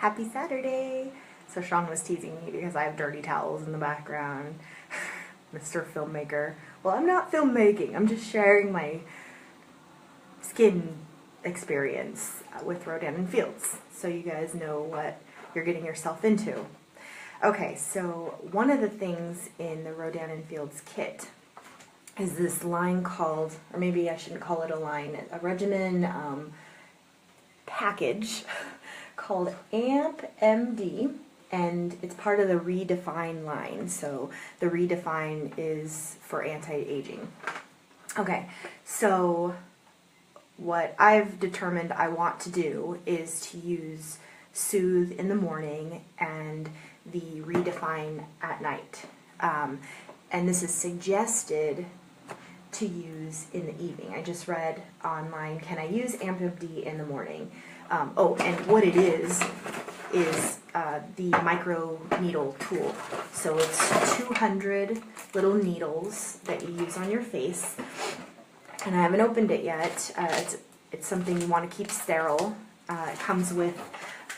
Happy Saturday! So Sean was teasing me because I have dirty towels in the background. Mr. Filmmaker. Well, I'm not filmmaking. I'm just sharing my skin experience with Rodan and Fields, so you guys know what you're getting yourself into. Okay, so one of the things in the Rodan and Fields kit is this line called, or maybe I shouldn't call it a line, a regimen package called AMP MD, and it's part of the Redefine line. So the Redefine is for anti-aging. Okay, so what I've determined I want to do is to use Soothe in the morning and the Redefine at night. And this is suggested to use in the evening. I just read online, can I use AMP MD in the morning? Oh, and what it is the micro needle tool. So it's 200 little needles that you use on your face. And I haven't opened it yet. It's something you want to keep sterile. It comes with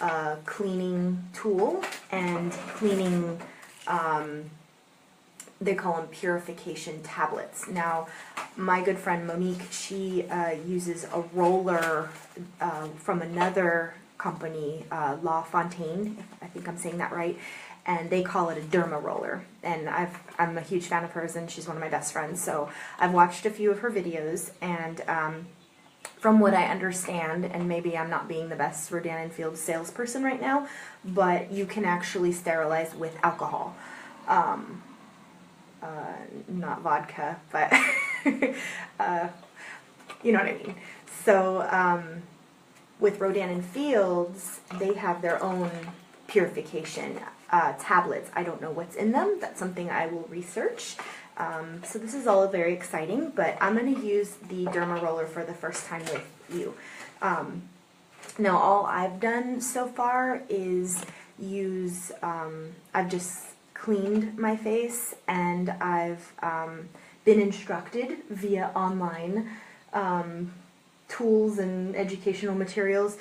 a cleaning tool and cleaning, they call them purification tablets. Now, my good friend Monique, she uses a roller from another company, La Fontaine, I think I'm saying that right, and they call it a derma roller. And I'm a huge fan of hers, and she's one of my best friends, so I've watched a few of her videos, and from what I understand, and maybe I'm not being the best Rodan and Fields salesperson right now, but you can actually sterilize with alcohol. Not vodka, but you know what I mean. So with Rodan and Fields, they have their own purification tablets. I don't know what's in them. That's something I will research. So this is all very exciting, but I'm going to use the derma roller for the first time with you. Now, all I've done so far is use, I've just cleaned my face, and I've been instructed via online tools and educational materials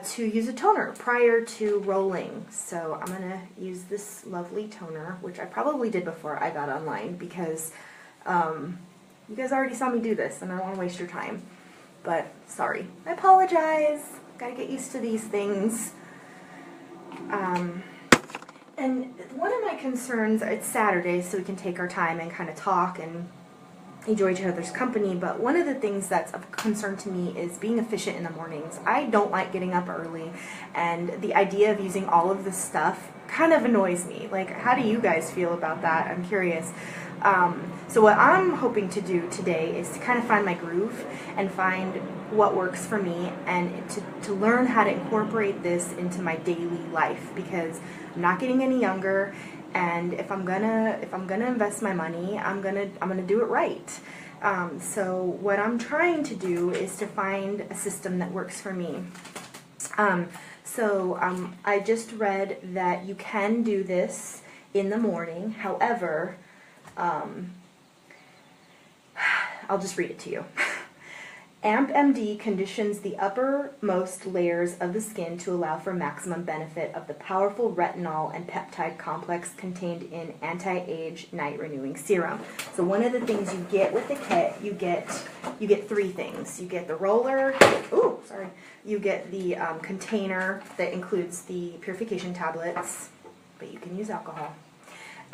to use a toner prior to rolling. So I'm going to use this lovely toner, which I probably did before I got online, because you guys already saw me do this and I don't want to waste your time. But sorry, I apologize. Gotta get used to these things. And one of my concerns, it's Saturday, so we can take our time and kind of talk and enjoy each other's company, but one of the things that's of concern to me is being efficient in the mornings. I don't like getting up early, and the idea of using all of this stuff kind of annoys me. Like, how do you guys feel about that? I'm curious. So what I'm hoping to do today is to kind of find my groove and find what works for me, and to learn how to incorporate this into my daily life, because I'm not getting any younger, and if I'm gonna invest my money, I'm gonna do it right. So what I'm trying to do is to find a system that works for me. I just read that you can do this in the morning. However, I'll just read it to you. AMP MD conditions the uppermost layers of the skin to allow for maximum benefit of the powerful retinol and peptide complex contained in anti-age night renewing serum. So one of the things you get with the kit, you get three things. You get the roller, you get the container that includes the purification tablets, but you can use alcohol.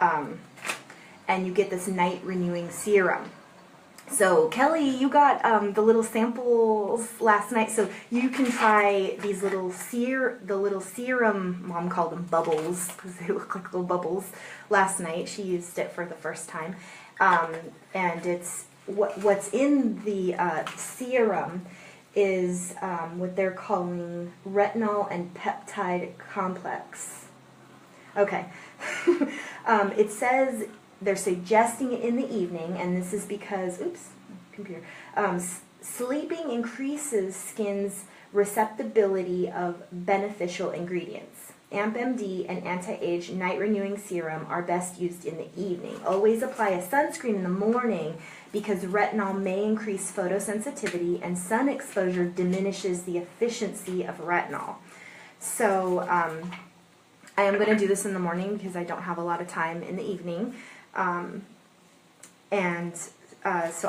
And you get this night renewing serum. So Kelly, you got the little samples last night, so you can try these little serum, Mom called them bubbles because they look like little bubbles. Last night she used it for the first time, and it's what's in the serum is what they're calling retinol and peptide complex. Okay, it says they're suggesting it in the evening, and this is because, sleeping increases skin's receptibility of beneficial ingredients. AMP MD and anti-age night renewing serum are best used in the evening. Always apply a sunscreen in the morning because retinol may increase photosensitivity and sun exposure diminishes the efficiency of retinol. So I am going to do this in the morning because I don't have a lot of time in the evening. So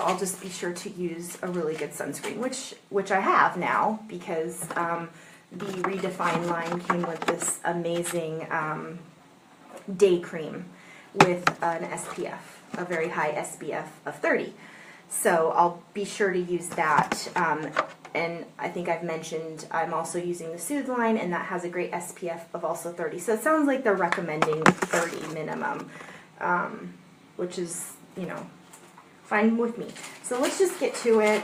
I'll just be sure to use a really good sunscreen, which I have now, because the Redefine line came with this amazing day cream with an SPF, a very high SPF of 30. So I'll be sure to use that. And I think I've mentioned I'm also using the Soothe line, and that has a great SPF of also 30. So it sounds like they're recommending 30 minimum, which is, you know, fine with me. So let's just get to it.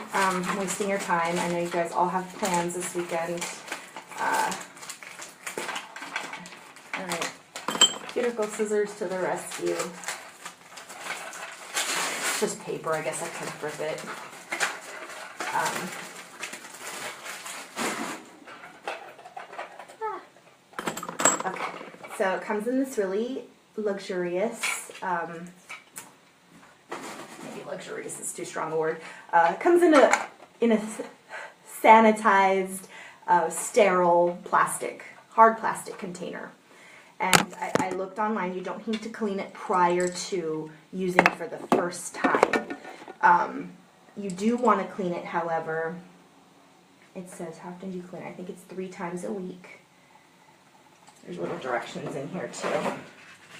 Wasting your time. I know you guys all have plans this weekend. All right, cuticle scissors to the rescue. It's just paper. I guess I could rip it. Okay, so it comes in this really luxurious. Maybe luxurious is too strong a word. It comes in a sanitized, sterile plastic, hard plastic container. And I looked online. You don't need to clean it prior to using it for the first time. You do want to clean it, however. It says, how often do you clean it? I think it's 3 times a week. There's little directions in here too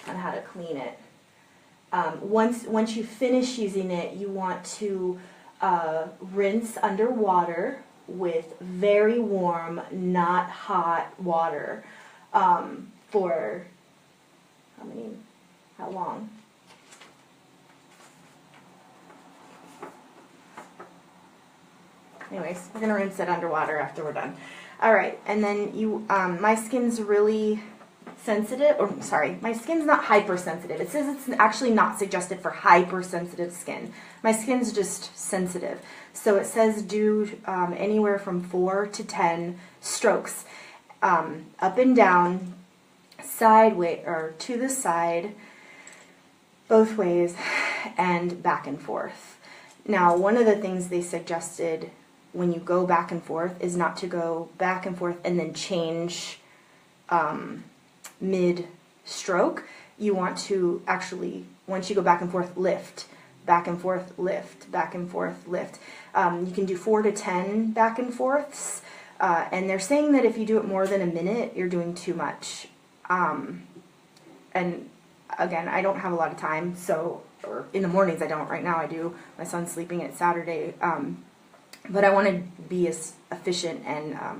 on how to clean it. Once you finish using it, you want to rinse under water with very warm, not hot water for how long? Anyways, we're gonna rinse it underwater after we're done. All right, and then you, my skin's really sensitive, or sorry, my skin's not hypersensitive. It says it's actually not suggested for hypersensitive skin. My skin's just sensitive. So it says do anywhere from 4 to 10 strokes, up and down, sideways, or to the side, both ways, and back and forth. Now, one of the things they suggested when you go back and forth is not to go back and forth and then change mid-stroke. You want to actually, once you go back and forth, lift, back and forth, lift, back and forth, lift. You can do 4 to 10 back and forths, and they're saying that if you do it more than a minute, you're doing too much. And again, I don't have a lot of time, so, or in the mornings I don't. Right now I do. My son's sleeping at Saturday. But I want to be as efficient, and I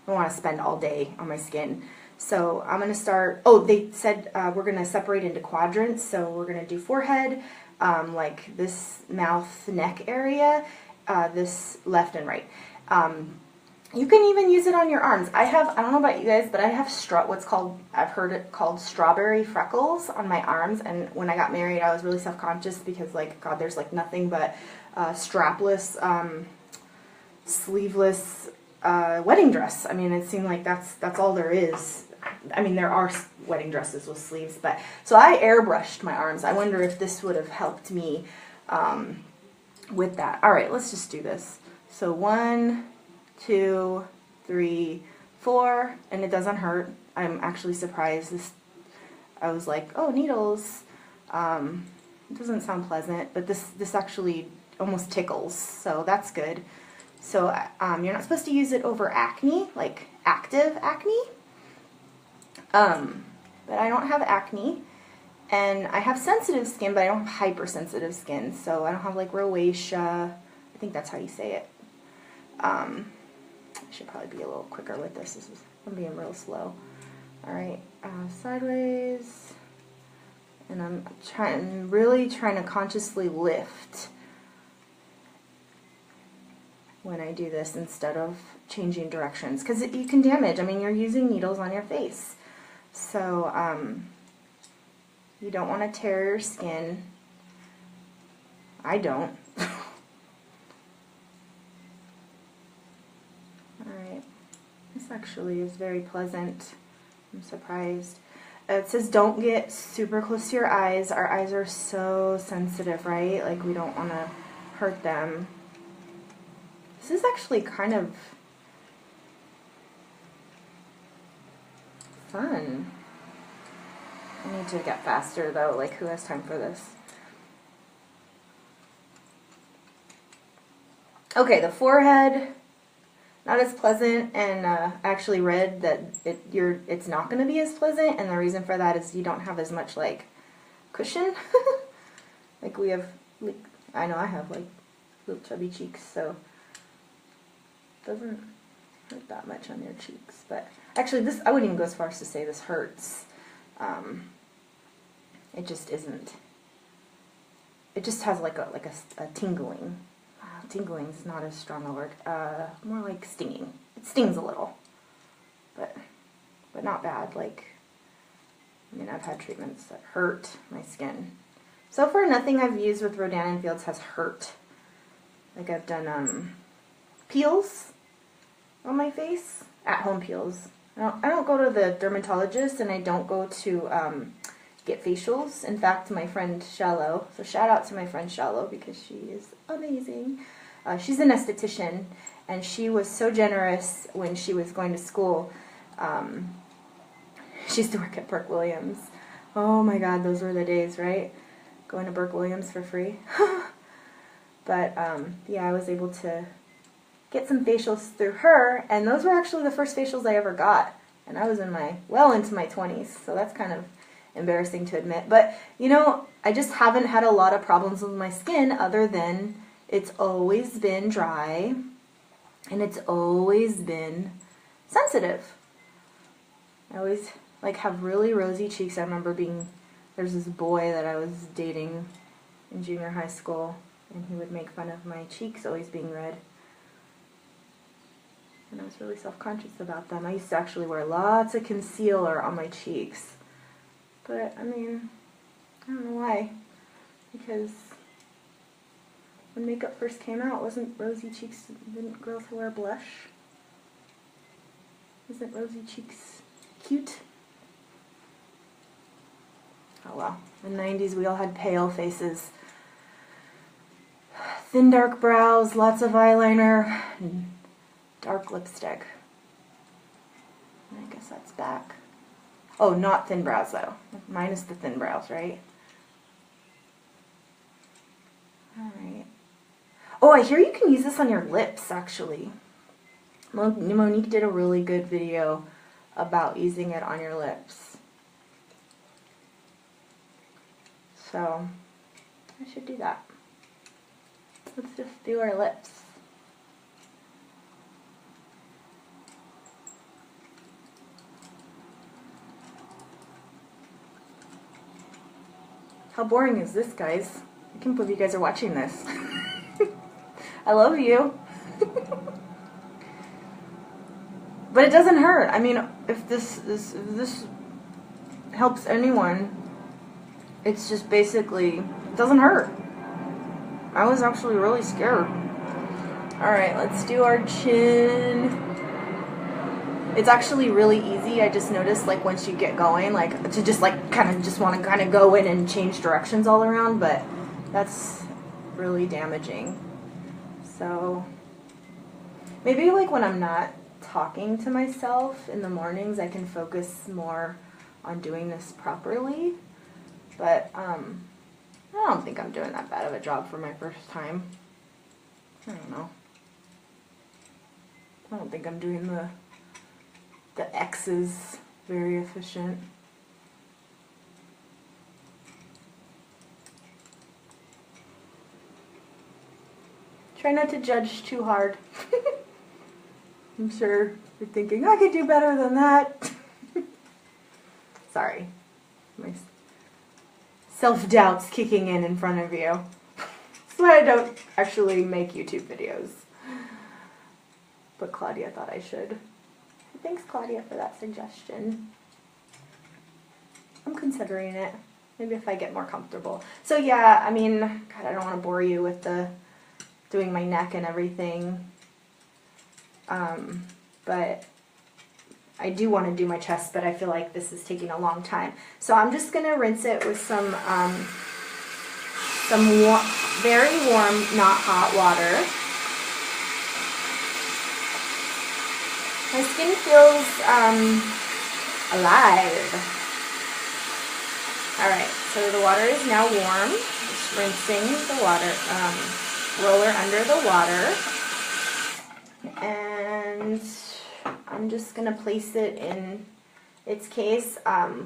don't want to spend all day on my skin. So I'm going to start, oh, they said we're going to separate into quadrants. So we're going to do forehead, like this mouth, neck area, this left and right. You can even use it on your arms. I don't know about you guys, but I have I've heard it called strawberry freckles on my arms. And when I got married, I was really self-conscious because, like, God, there's like nothing but strapless, sleeveless wedding dress. I mean, it seemed like that's all there is. I mean, there are wedding dresses with sleeves, but so I airbrushed my arms. I wonder if this would have helped me with that. All right, let's just do this. So 1, 2, 3, 4, and it doesn't hurt. I'm actually surprised. I was like, oh, needles. It doesn't sound pleasant, but this actually almost tickles, so that's good. So you're not supposed to use it over acne, like active acne. But I don't have acne, and I have sensitive skin, but I don't have hypersensitive skin. So I don't have like rosacea. I think that's how you say it. I should probably be a little quicker with this. I'm being real slow. All right, sideways, and I'm really trying to consciously lift when I do this instead of changing directions, because you can damage. I mean, you're using needles on your face, so you don't want to tear your skin. I don't. Alright, this actually is very pleasant. I'm surprised. It says don't get super close to your eyes. Our eyes are so sensitive, right? Like, we don't want to hurt them. This is actually kind of Fun. I need to get faster though, like who has time for this? Okay, the forehead, not as pleasant, and I actually read that it's not going to be as pleasant, and the reason for that is you don't have as much like cushion. Like we have, like, I know I have like little chubby cheeks, so it doesn't hurt that much on your cheeks. But actually, this, I wouldn't even go as far as to say this hurts. It just isn't. It just has like a tingling. Tingling is not as strong a word. More like stinging. It stings a little, but not bad. Like, I mean, I've had treatments that hurt my skin. So far, nothing I've used with Rodan and Fields has hurt. Like I've done peels on my face, at-home peels. I don't go to the dermatologist, and I don't go to get facials. In fact, my friend Shallow, so shout out to my friend Shallow because she is amazing. She's an esthetician, and she was so generous when she was going to school. She used to work at Burke Williams. Oh my God, those were the days, right? Going to Burke Williams for free. But yeah, I was able to get some facials through her, and those were actually the first facials I ever got. And I was in well into my 20s, so that's kind of embarrassing to admit. But, you know, I just haven't had a lot of problems with my skin other than it's always been dry and it's always been sensitive. I always, like, have really rosy cheeks. I remember there's this boy that I was dating in junior high school, and he would make fun of my cheeks always being red. And I was really self-conscious about them. I used to actually wear lots of concealer on my cheeks. But, I mean, I don't know why. Because when makeup first came out, wasn't rosy cheeks, didn't girls wear blush? Isn't rosy cheeks cute? Oh well. In the 90s, we all had pale faces. Thin, dark brows, lots of eyeliner, and dark lipstick. I guess that's back. Oh, not thin brows, though. Minus the thin brows, right? Alright. Oh, I hear you can use this on your lips, actually. Monique did a really good video about using it on your lips. So, I should do that. Let's just do our lips. How boring is this, guys? I can't believe you guys are watching this. I love you. But it doesn't hurt. I mean, if this helps anyone, it's just basically, it doesn't hurt. I was actually really scared. Alright, let's do our chin. It's actually really easy. I just noticed, like, once you get going, like, to just, like, kind of want to go in and change directions all around, but that's really damaging. So, maybe, like, when I'm not talking to myself in the mornings, I can focus more on doing this properly, but, I don't think I'm doing that bad of a job for my first time. I don't know. I don't think I'm doing the X's very efficient. Try not to judge too hard. I'm sure you're thinking, I could do better than that. Sorry. My self-doubt's kicking in front of you. That's why I don't actually make YouTube videos. But Claudia thought I should. Thanks, Claudia, for that suggestion. I'm considering it. Maybe if I get more comfortable. So yeah, I mean, God, I don't want to bore you with doing my neck and everything. But I do want to do my chest, but I feel like this is taking a long time. So I'm just going to rinse it with some very warm, not hot water. My skin feels alive. Alright, so the water is now warm. Just rinsing the water, roller under the water. And I'm just going to place it in its case.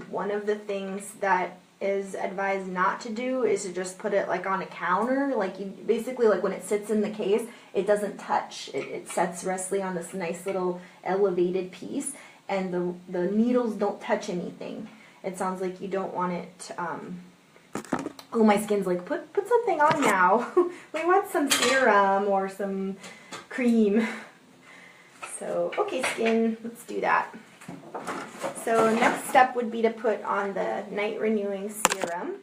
One of the things that is advised not to do is to just put it like on a counter. Like you basically, like when it sits in the case, it doesn't touch. It sets restly on this nice little elevated piece, and the needles don't touch anything. It sounds like you don't want it. Oh, my skin's like, put something on now. We want some serum or some cream. So, okay, skin, let's do that. So next step would be to put on the night renewing serum.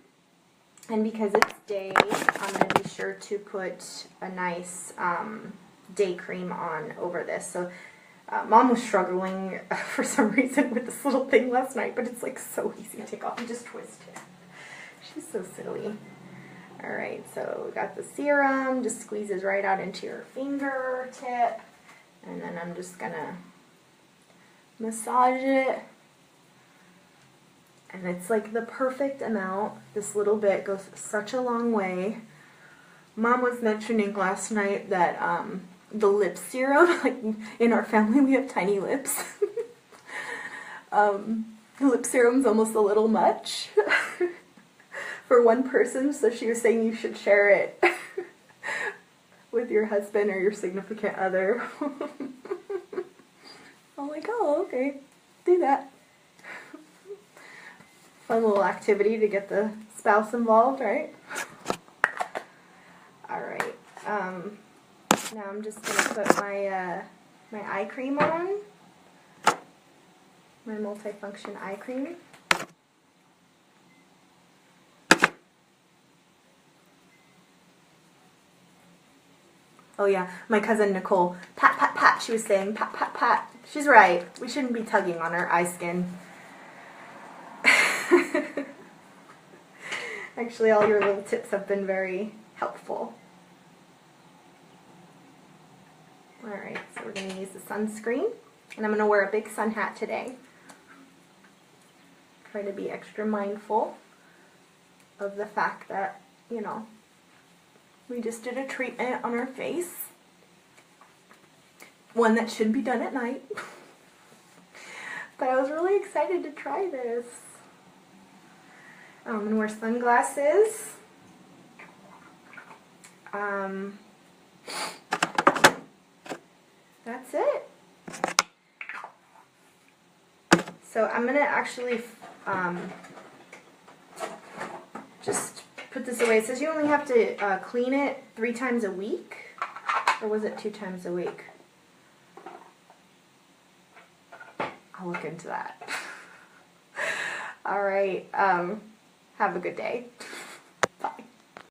And because it's day, I'm going to be sure to put a nice day cream on over this. So Mom was struggling for some reason with this little thing last night, but it's like so easy to take off. You just twist it. She's so silly. Alright, so we got the serum, just squeezes right out into your fingertip. And then I'm just going to massage it. And it's like the perfect amount. This little bit goes such a long way. Mom was mentioning last night that the lip serum, like in our family we have tiny lips. The lip serum's almost a little much for one person, so she was saying you should share it with your husband or your significant other. I'm like, oh, okay, do that. Fun little activity to get the spouse involved, right? Alright, now I'm just going to put my, my eye cream on, my multifunction eye cream. Oh yeah, my cousin Nicole, pat, pat, pat, she was saying, pat, pat, pat. She's right, we shouldn't be tugging on our eye skin. Actually, all your little tips have been very helpful. Alright, so we're going to use the sunscreen, and I'm going to wear a big sun hat today. Try to be extra mindful of the fact that, you know, we just did a treatment on our face. One that should be done at night. But I was really excited to try this. I'm going to wear sunglasses. That's it. So I'm going to actually just put this away. It says you only have to clean it 3 times a week. Or was it 2 times a week? I'll look into that. Alright, have a good day.